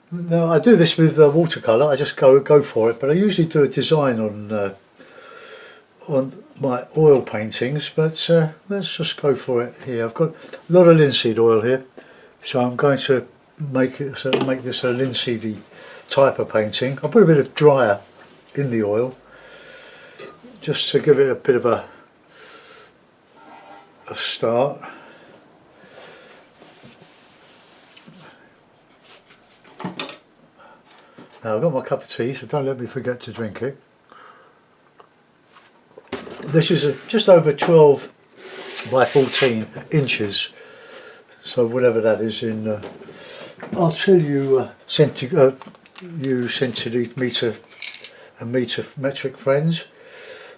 Now I do this with watercolour. I just go for it, but I usually do a design on my oil paintings. But let's just go for it here. I've got a lot of linseed oil here, so I'm going to make this a linseedy type of painting. I'll put a bit of dryer in the oil just to give it a bit of a start. Now I've got my cup of tea, so don't let me forget to drink it. This is just over 12 by 14 inches, so whatever that is in, I'll tell you you centimetre and metric friends.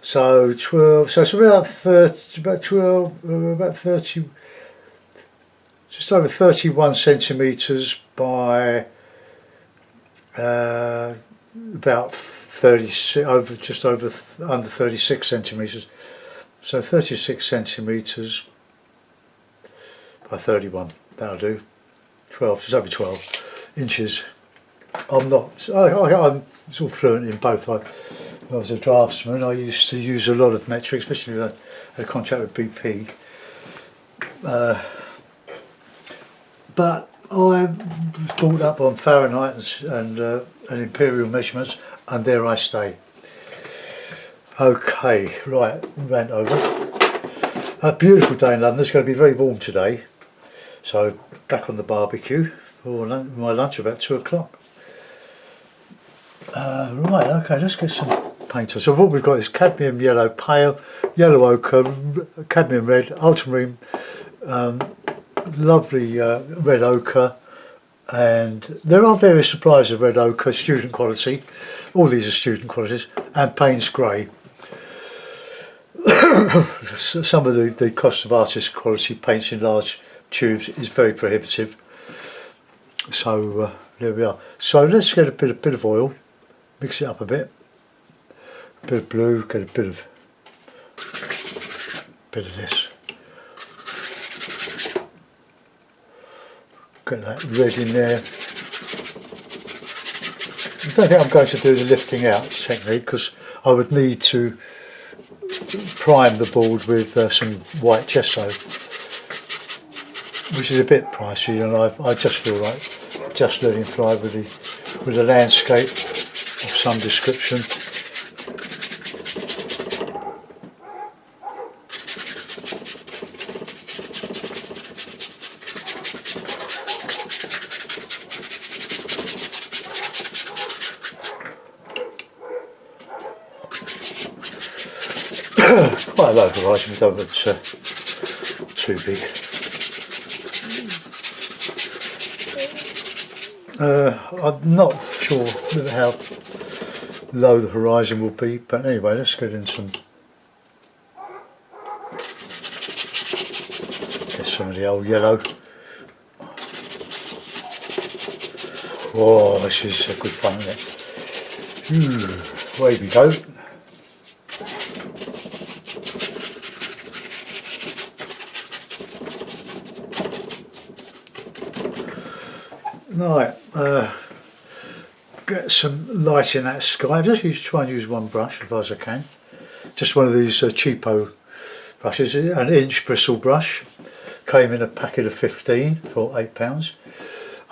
So 12, so it's about 30, just over 31 centimetres by about 30, under 36 centimetres. So 36 centimetres by 31, that'll do. 12, just over 12 inches. I'm sort of fluent in both. I was a draftsman. I used to use a lot of metric, especially when I had a contract with BP. But I was brought up on Fahrenheit and imperial measurements, and there I stay. Okay, right, rant over. A beautiful day in London. It's going to be very warm today. So back on the barbecue for my lunch about 2 o'clock. Right, okay, let's get some paint on. So what we've got is cadmium yellow pale, yellow ochre, cadmium red, ultramarine, lovely red ochre, and there are various suppliers of red ochre, student quality. All these are student qualities, and Payne's grey. Some of the cost of artist quality paints in large tubes is very prohibitive. So there we are. So let's get a bit of oil, mix it up a bit of blue, get a bit of this. Get that red in there. I don't think I'm going to do the lifting out technique because I would need to prime the board with some white gesso, which is a bit pricey, and I just feel like just letting fly with a landscape of some description. Quite a low horizon, though, but too big. I'm not sure how low the horizon will be, but anyway, let's get in some. Get some of the old yellow. Oh, this is a good fun, isn't it? Away we go. Right, get some light in that sky. I just try and use one brush as far as I can. Just one of these cheapo brushes, an inch bristle brush. Came in a packet of 15 for £8.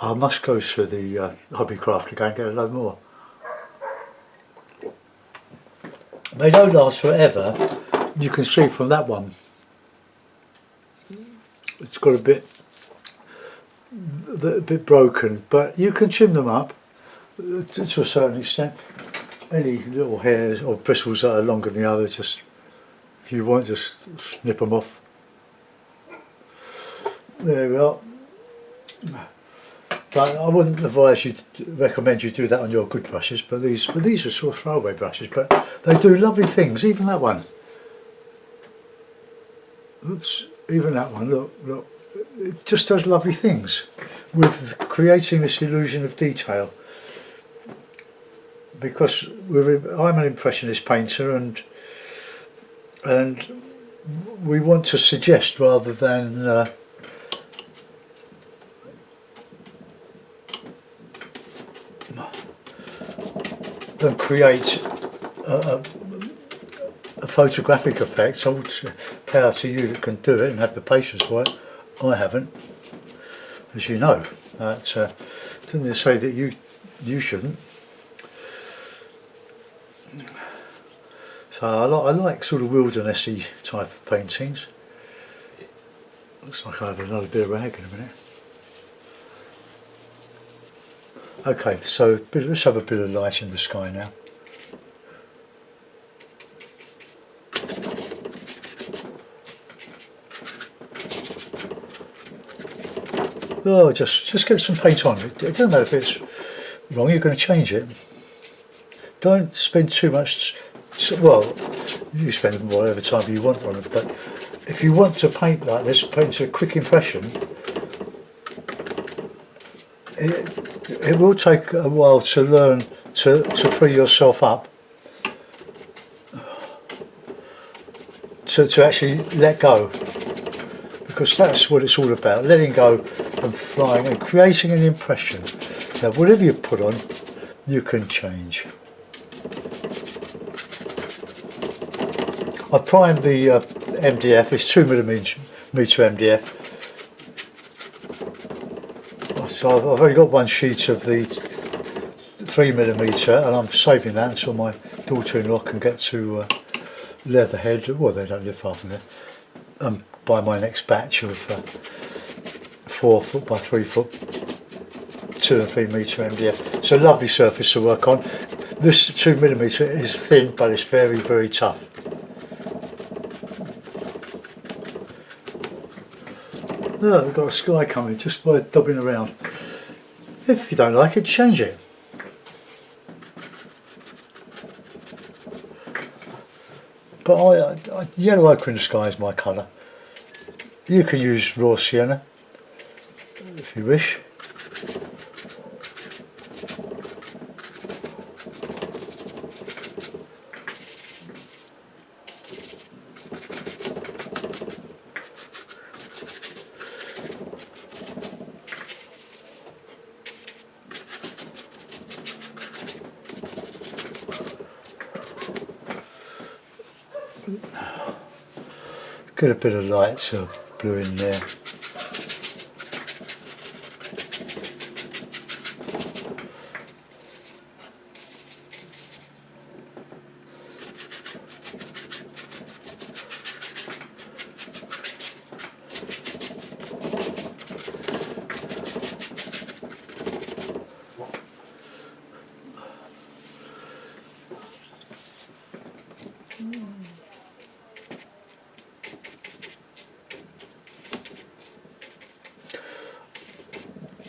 I must go to the Hobbycraft again and get a load more. They don't last forever. You can see from that one. It's got a bit broken, but you can trim them up to a certain extent. Any little hairs or bristles that are longer than the other, just if you want, just snip them off. There we are. But I wouldn't recommend you do that on your good brushes. But these are sort of throwaway brushes, but they do lovely things. Even that one. Oops, even that one. Look. It just does lovely things with creating this illusion of detail, because I'm an impressionist painter, and we want to suggest rather than than create a photographic effect. I would power to you that can do it and have the patience for it. I haven't, as you know. That doesn't mean to say that you shouldn't. So I like sort of wildernessy type of paintings. Looks like I have another bit of rag in a minute. Okay, so let's have a bit of light in the sky now. Oh, just get some paint on. It doesn't matter if it's wrong, you're going to change it. Don't spend too much, well, you spend whatever time you want on it, but if you want to paint like this, paint a quick impression, it will take a while to learn to free yourself up, to actually let go, because that's what it's all about, letting go and flying and creating an impression. Now whatever you put on, you can change. I primed the MDF, it's 2mm MDF. So I've only got one sheet of the 3mm and I'm saving that until my daughter-in-law can get to Leatherhead. Well, they don't live far from there. Buy my next batch of 4 foot by 3 foot 2 and 3 metre MDF. It's a lovely surface to work on. This 2mm is thin, but it's very, very tough. Look, we've got a sky coming just by dobbing around. If you don't like it, change it. But yellow ochre in the sky is my colour. You can use raw sienna if you wish. Get a bit of light, so blue in there.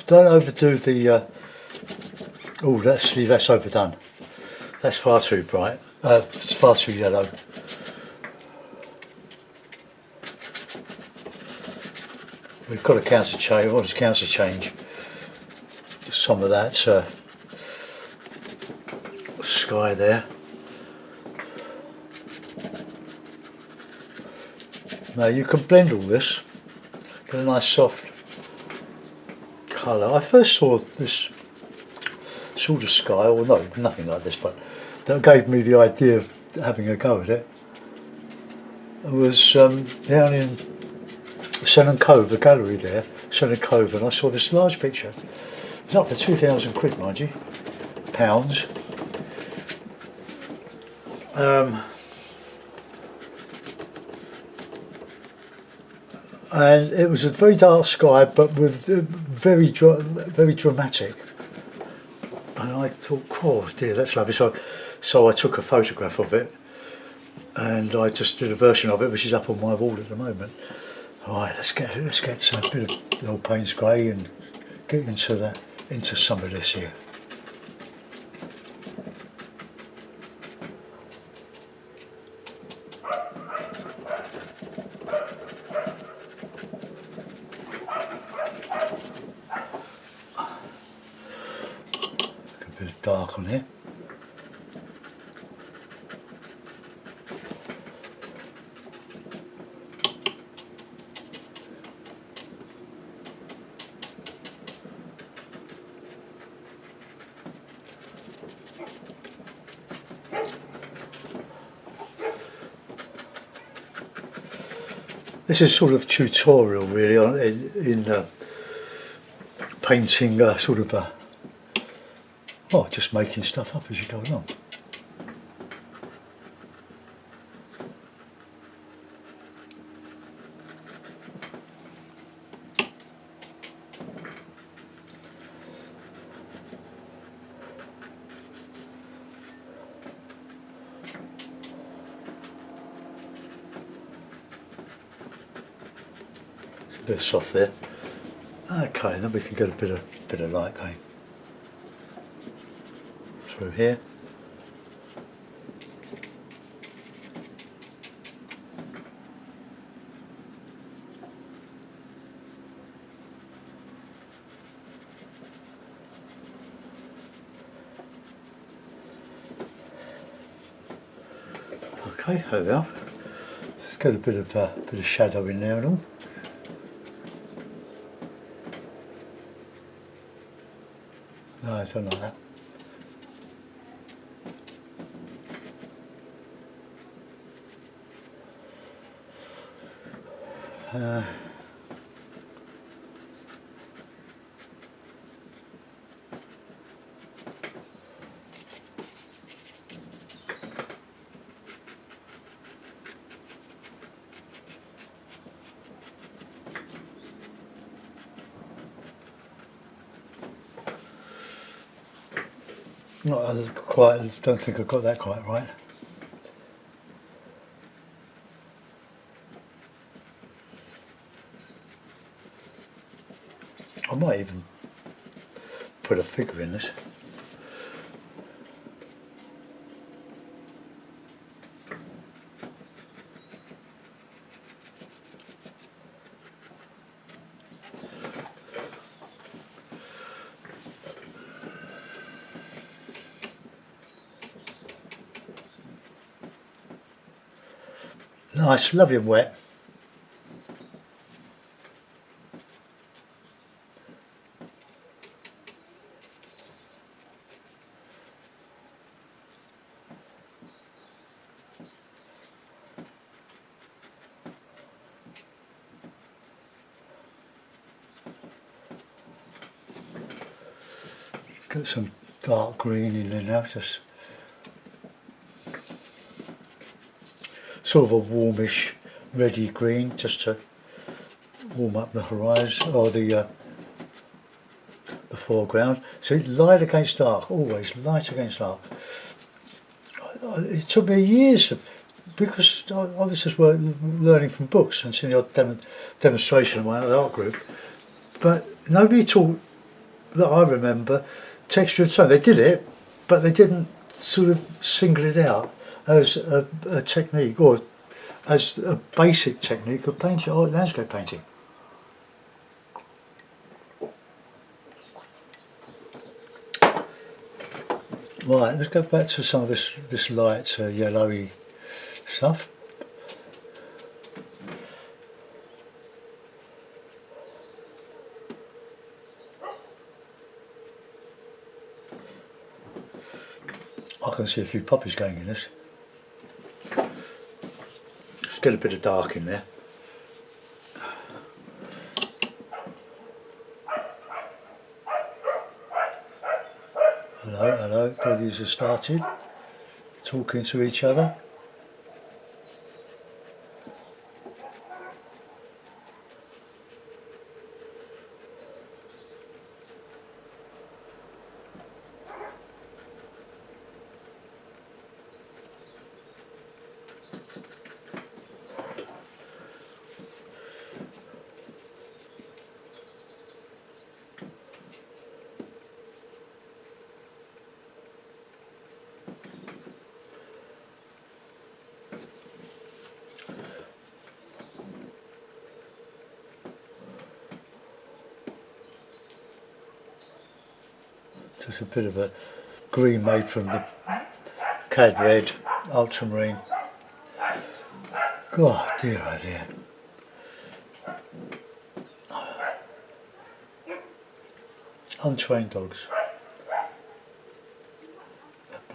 Don't overdo the, oh that's overdone. That's far too bright, it's far too yellow. We've got to counter change some of that sky there. Now you can blend all this, get a nice soft colour. I first saw this sort of sky, or no, nothing like this, but that gave me the idea of having a go at it. It was down in Senan Cove, the gallery there, Senan Cove, and I saw this large picture. It was up for 2,000 quid, mind you, pounds. And it was a very dark sky, but with very dramatic. And I thought, oh dear, that's lovely. So I took a photograph of it, and I just did a version of it, which is up on my wall at the moment. All right, let's get a bit of old Payne's grey and get into some of this here. A bit of dark on here. This is sort of tutorial really on in painting, sort of just making stuff up as you go along. A bit soft there. Okay, then we can get a bit of light going through here. Okay, there we are. Let's get a bit of shadow in there and all. No, I don't like that. Not quite. I don't think I got that quite right. I might even put a figure in this. Nice, lovely and wet. Got some dark green in there now, just sort of a warmish reddy green, just to warm up the horizon or the foreground. So light against dark, always light against dark. It took me years because I was just learning from books and seeing the odd demonstration of my other art group, but nobody taught that I remember texture and tone. They did it, but they didn't sort of single it out as a technique or as a basic technique of painting or landscape painting. Right, let's go back to some of this light yellowy stuff. I can see a few poppies going in this. Let's get a bit of dark in there. Hello, hello, doggies have started talking to each other. Just a bit of a green made from the cad red, ultramarine. God, dear, oh dear. Untrained dogs.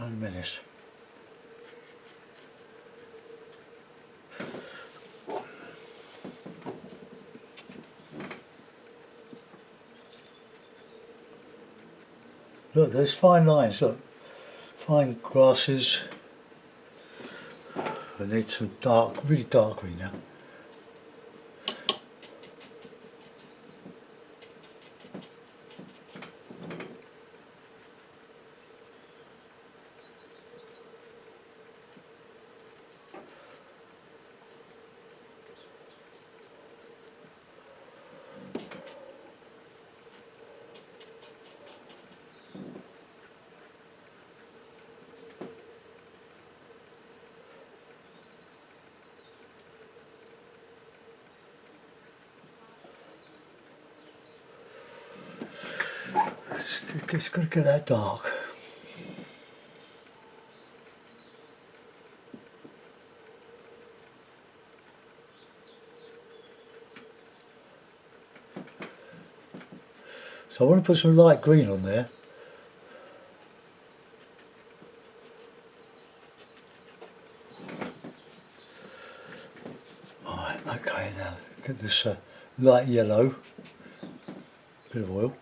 No menace. Look, there's fine lines, look. Fine grasses. I need some dark, really dark green now. It's got to get that dark. So I want to put some light green on there. Alright, okay, now get this light yellow, bit of oil.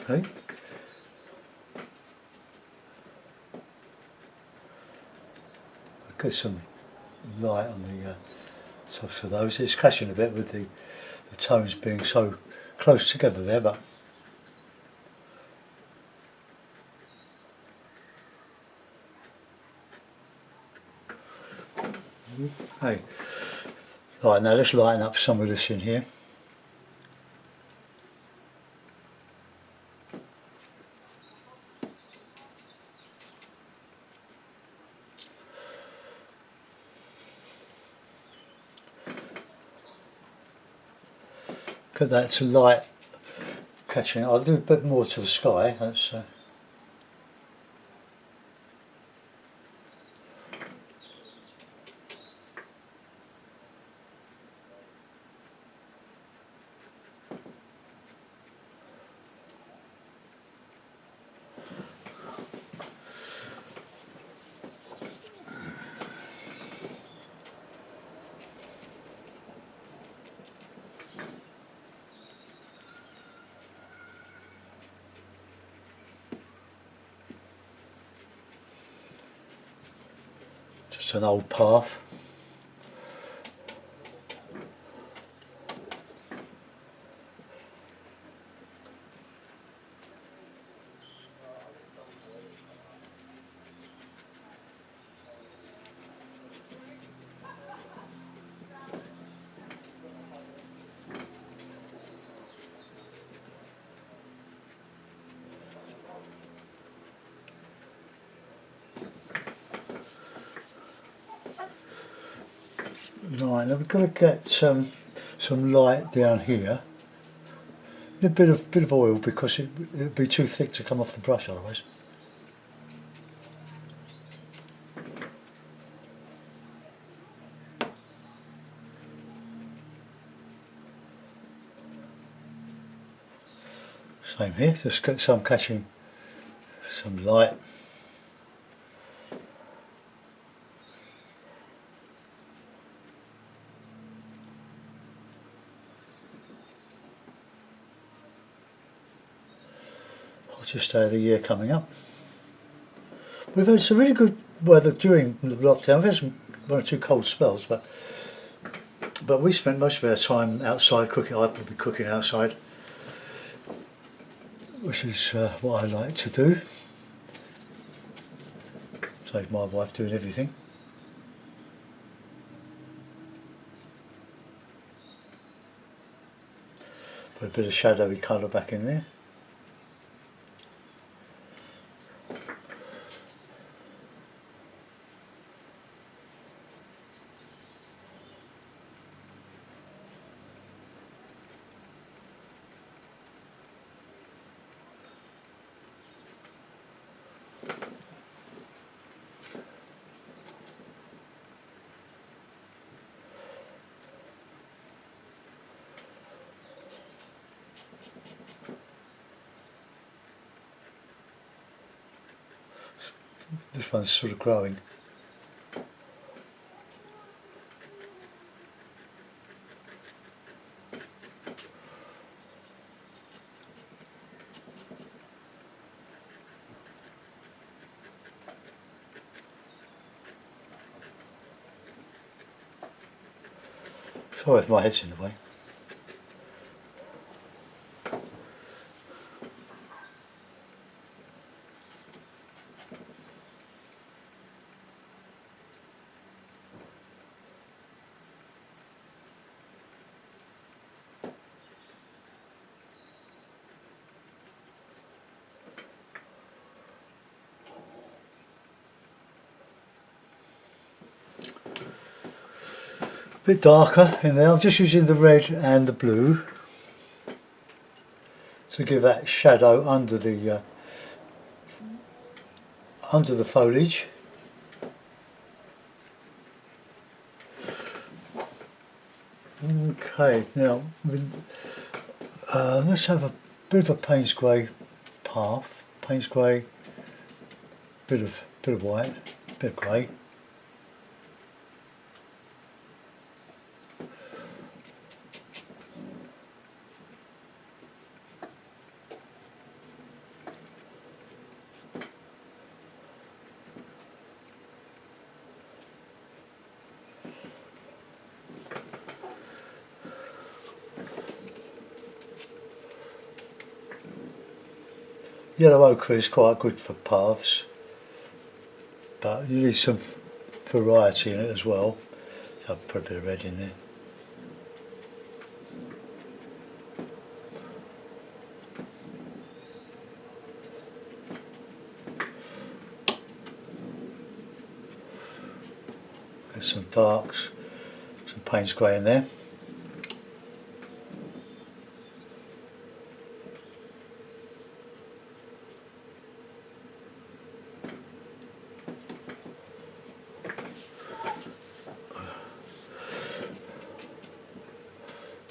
Okay. Get some light on the tops of those. It's clashing a bit with the tones being so close together there, but hey. Right, now let's lighten up some of this in here. Get that to light catching. I'll do a bit more to the sky. That's just an old path. Right, now we've got to get some light down here. A bit of oil because it'd be too thick to come off the brush otherwise. Same here, just get some catching some light. Hottest day of the year coming up. We've had some really good weather during the lockdown. We've had some one or two cold spells, but we spent most of our time outside cooking. I'd probably cooking outside, which is what I like to do. Save my wife doing everything. Put a bit of shadowy colour back in there. This one's sort of growing. Sorry if my head's in the way. A bit darker in there. I'm just using the red and the blue to give that shadow under the foliage. Okay, now let's have a bit of a Payne's grey path. Payne's grey, bit of white, bit of grey. Yellow ochre is quite good for paths, but you need some variety in it as well. So I'll put a bit of red in there. There's some darks, some Payne's grey in there.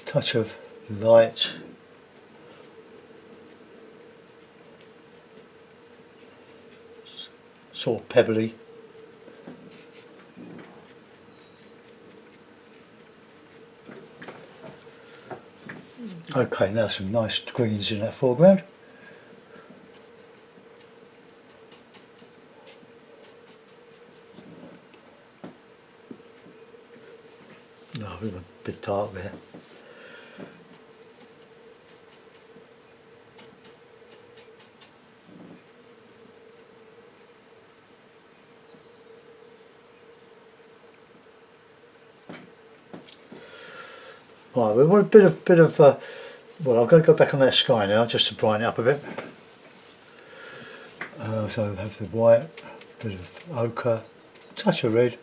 Touch of light, sort of pebbly. Okay, now some nice greens in that foreground. No, we went a bit dark there. Right, we want a bit of well, I'm going to go back on that sky now just to brighten it up a bit. So we have the white, bit of ochre, touch of red.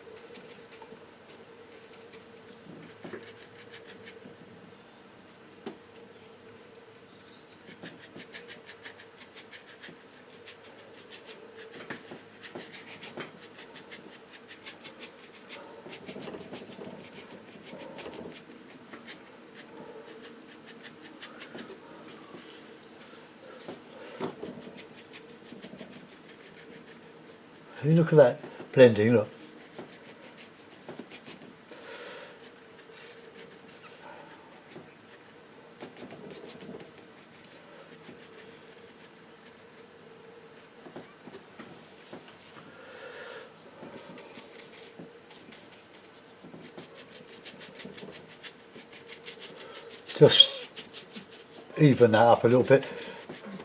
You look at that blending, look. Just even that up a little bit,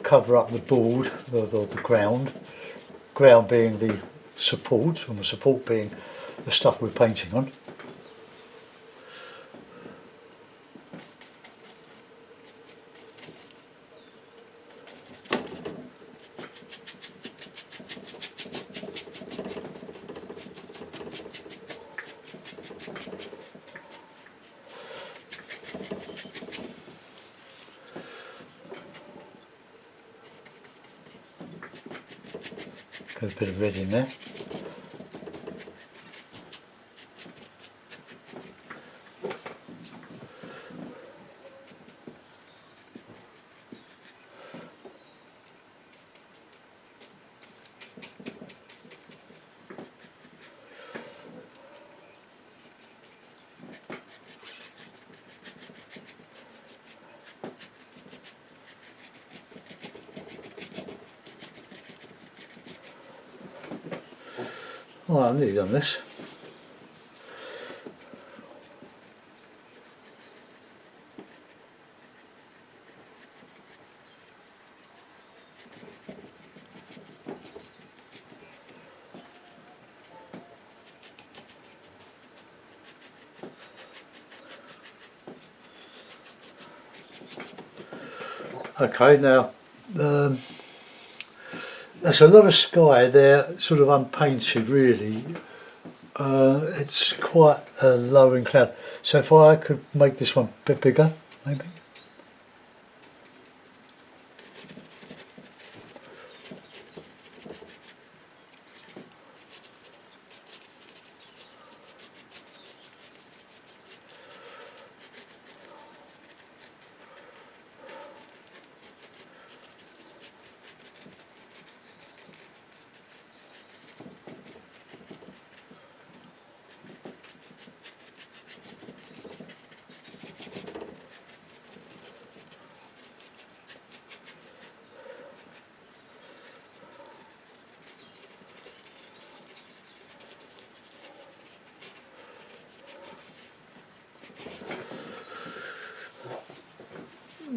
cover up the board or the ground being the support, and the support being the stuff we're painting on. Got a bit of red in there. Well, I've nearly done this. Okay, now there's a lot of sky there, sort of unpainted really. It's quite a lowering cloud. So if I could make this one a bit bigger, maybe.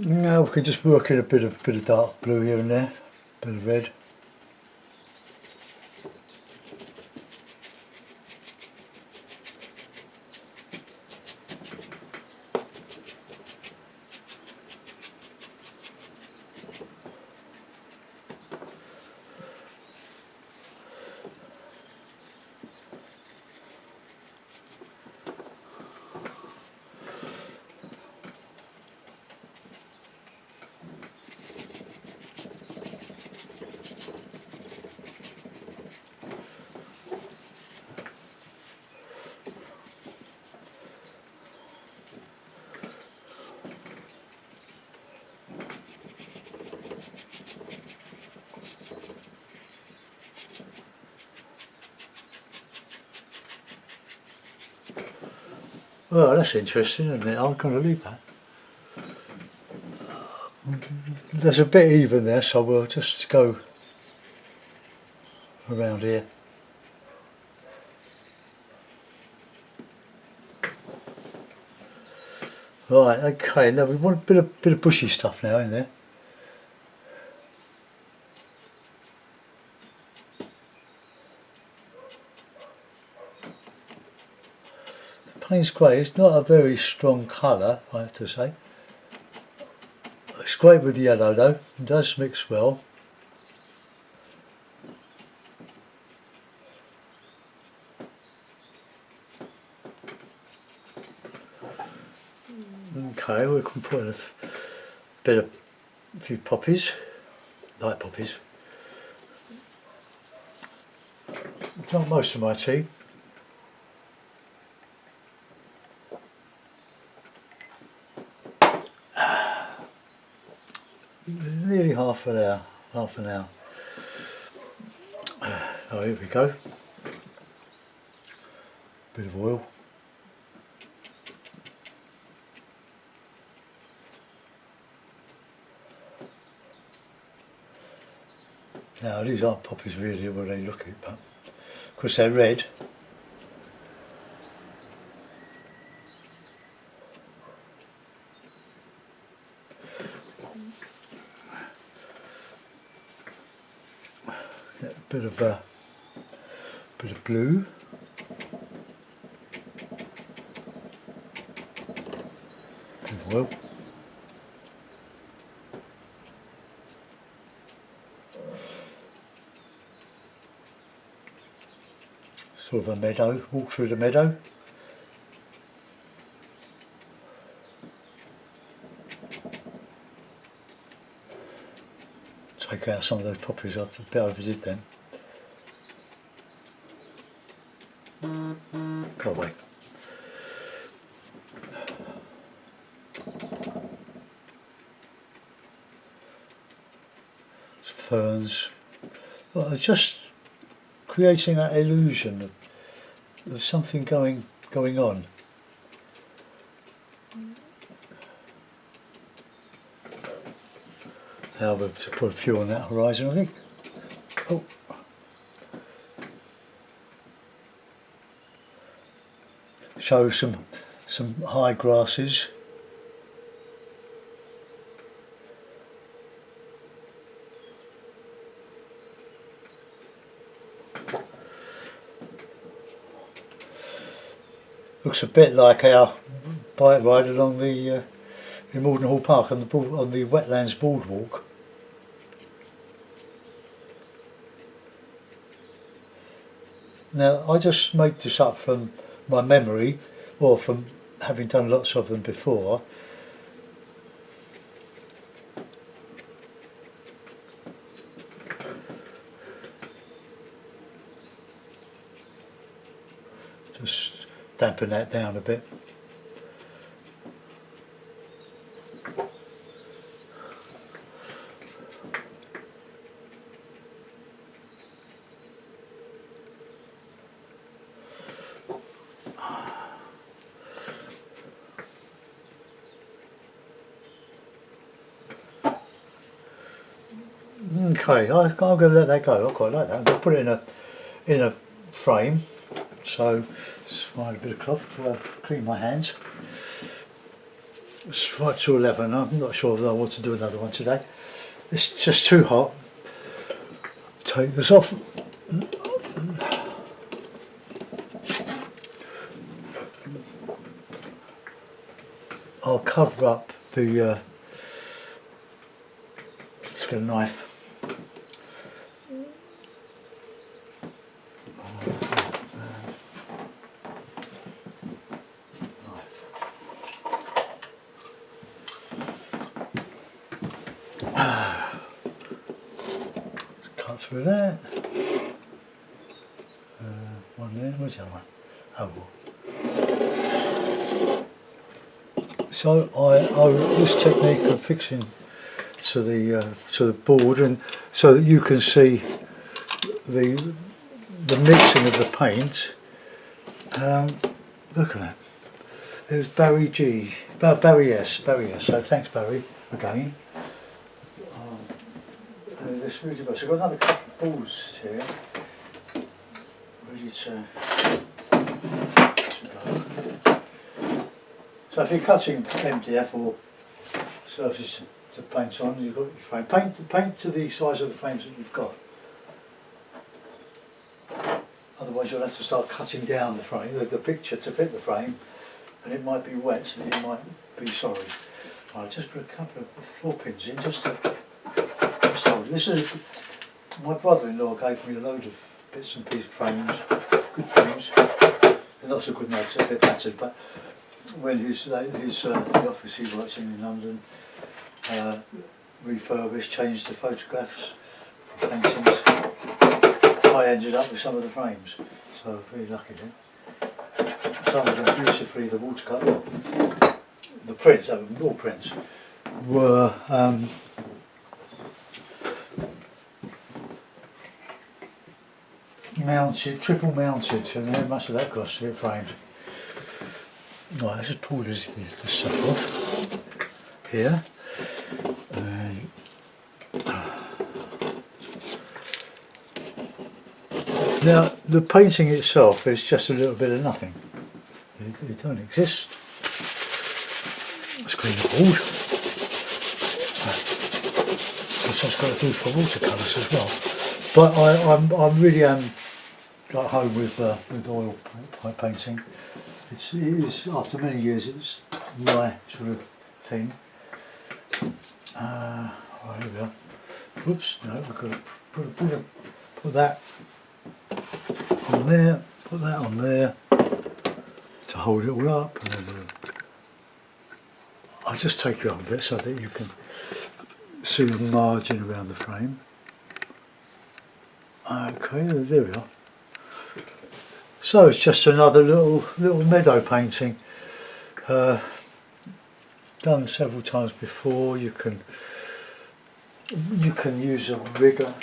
Now we can just work in a bit of dark blue here and there, a bit of red. Well, that's interesting, isn't it? I'm going to leave that. There's a bit even there, so we'll just go around here. Right, okay, now we want a bit of bushy stuff now in there. Payne's grey is not a very strong colour, I have to say. It's great with the yellow though, it does mix well. Okay, we can put in a few poppies, light poppies. Not most of my tea. Nearly half an hour. Oh, here we go. Bit of oil. Now these aren't poppies really when they look at, but of course they're red. Bit of blue. Bit of oil. Sort of a meadow. Walk through the meadow. Take out some of those poppies. I bet I overdid them. Go away. Ferns. Well, just creating that illusion of something going on. Now we'll put a few on that horizon, I think. Oh. show some high grasses. Looks a bit like our bike ride along the in Malden Hall Park on the wetlands boardwalk. Now I just made this up from my memory, or from having done lots of them before. Just dampen that down a bit. Okay, I'm going to let that go. I quite like that. I'm going to put it in a frame. So just find a bit of cloth to clean my hands. It's 5 to 11. I'm not sure if I want to do another one today. It's just too hot. Take this off. I'll cover up the. Let's get a knife. Cut through that. One there. Where's the other one? Oh well. So I owe this technique of fixing to the board, and so that you can see the mixing of the paint. Look at that. It was Barry Barry S. So thanks Barry again. This really works. I've got another couple of balls here, ready to go. So if you're cutting MDF or surfaces to paint on, you've got your frame. Paint to the size of the frames that you've got. Otherwise you'll have to start cutting down the frame, the picture to fit the frame, and it might be wet, so you might be sorry. I'll just put a couple of floor pins in just to hold it. This is, my brother-in-law gave me a load of bits and pieces frames, good frames. They're not so good now because they're a bit battered, but when the office he works in London refurbished, changed the photographs, paintings, I ended up with some of the frames, so I'm very lucky there. Some of them beautifully, the watercolour, the prints, all prints, were mounted, triple mounted, and how much of that cost to get framed. Right, I just pull this stuff off here. Now the painting itself is just a little bit of nothing. It don't exist. Let's clean the board. That's what I've got to do for watercolours as well. But I really am at home with oil painting. It is, after many years, it's my sort of thing. Right, here we are. Whoops, no, we've got to put that on there, put that on there to hold it all up. And then I'll just take you up a bit so that you can see the margin around the frame. Okay, there we are. So it's just another little meadow painting. Done several times before. You can use a rigger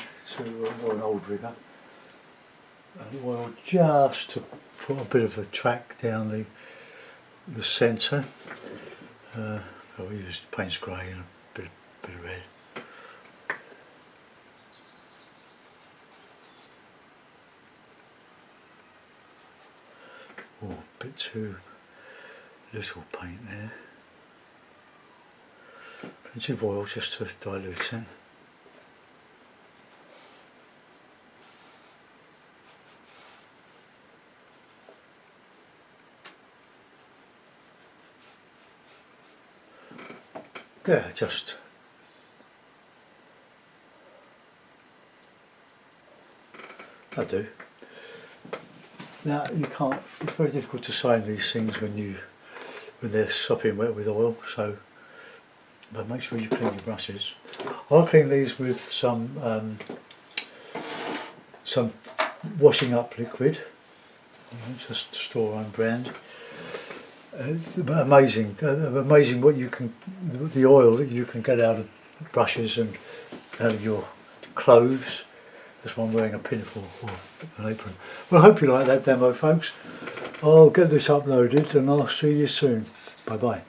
or an old rigger, and oil just to put a bit of a track down the centre. We used paints grey and a bit of red. Oh, a bit too little paint there. Plenty of oil just to dilute it. Yeah, just I do. Now you can't. It's very difficult to sign these things when they're sopping wet with oil. So, but make sure you clean your brushes. I'll clean these with some washing up liquid. Just store own brand. Amazing what you can, the oil that you can get out of brushes and out of your clothes. That's why I'm wearing a pinafore or an apron. Well, I hope you like that demo, folks. I'll get this uploaded and I'll see you soon. Bye bye.